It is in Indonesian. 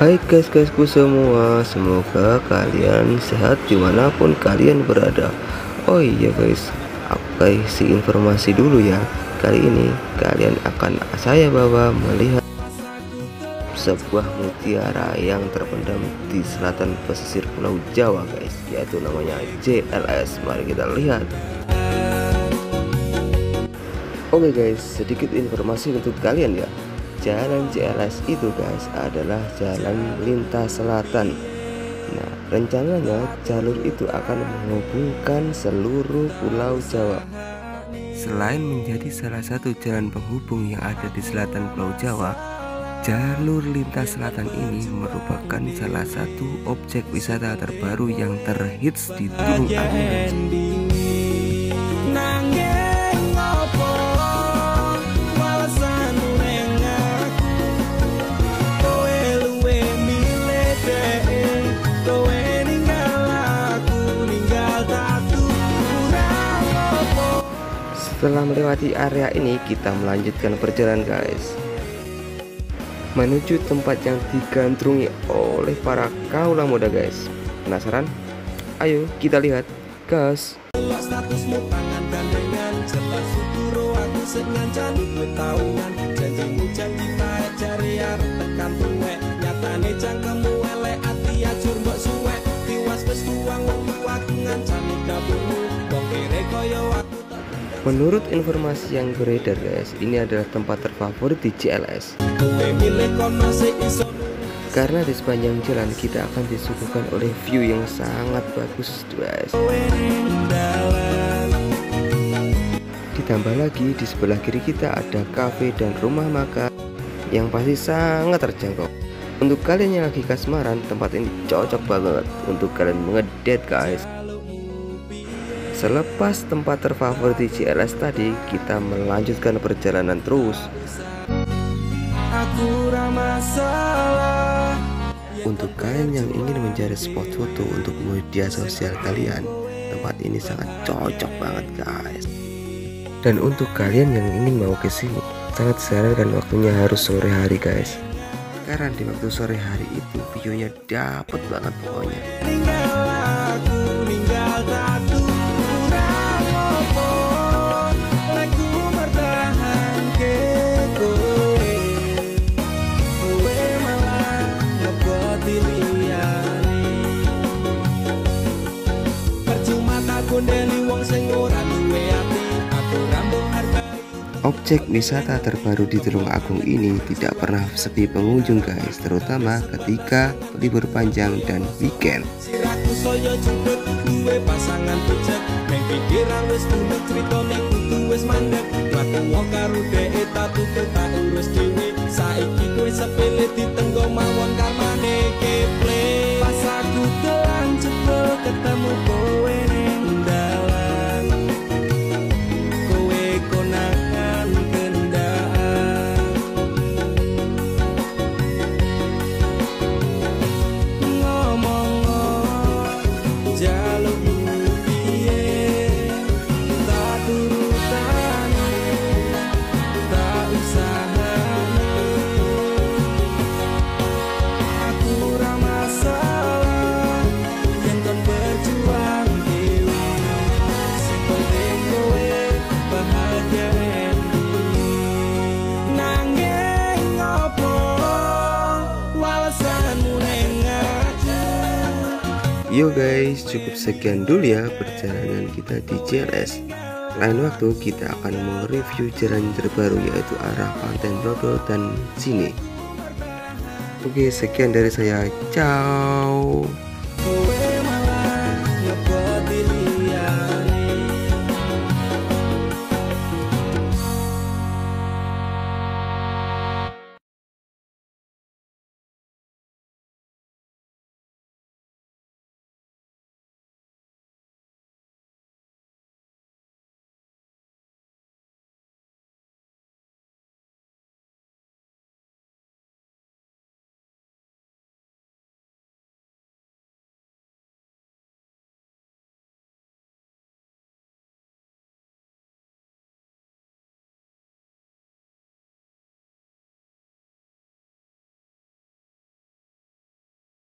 Hai guysku semua, semoga kalian sehat dimanapun kalian berada. Oh iya guys, aku kasih informasi dulu ya. Kali ini saya bawa melihat sebuah mutiara yang terpendam di selatan pesisir Pulau Jawa guys, yaitu namanya JLS. Mari kita lihat. Oke guys, sedikit informasi untuk kalian ya. Jalan JLS itu guys adalah jalan lintas selatan. Nah, rencananya jalur itu akan menghubungkan seluruh Pulau Jawa. Selain menjadi salah satu jalan penghubung yang ada di selatan Pulau Jawa, jalur lintas selatan ini merupakan salah satu objek wisata terbaru yang terhits di Tulung Agung. Setelah melewati area ini, kita melanjutkan perjalanan guys, menuju tempat yang digandrungi oleh para kaula muda guys. Penasaran? Ayo kita lihat gas. Menurut informasi yang beredar guys, ini adalah tempat terfavorit di JLS. Karena di sepanjang jalan kita akan disuguhkan oleh view yang sangat bagus guys. Ditambah lagi di sebelah kiri kita ada cafe dan rumah makan yang pasti sangat terjangkau. Untuk kalian yang lagi kasmaran, tempat ini cocok banget untuk kalian ngedate guys. Selepas tempat terfavorit di JLS tadi, kita melanjutkan perjalanan terus. Untuk kalian yang ingin mencari spot foto untuk media sosial kalian, tempat ini sangat cocok banget guys. Dan untuk kalian yang ingin mau ke sini, sangat disarankan waktunya harus sore hari guys. Karena di waktu sore hari itu videonya dapet banget pokoknya. Objek wisata terbaru di Tulung Agung ini tidak pernah sepi pengunjung guys, terutama ketika libur panjang dan weekend. Yo guys, cukup sekian dulu ya perjalanan kita di JLS. Lain waktu kita akan mereview jalan terbaru, yaitu arah Pantai Brodo dan sini. Oke, sekian dari saya. Ciao.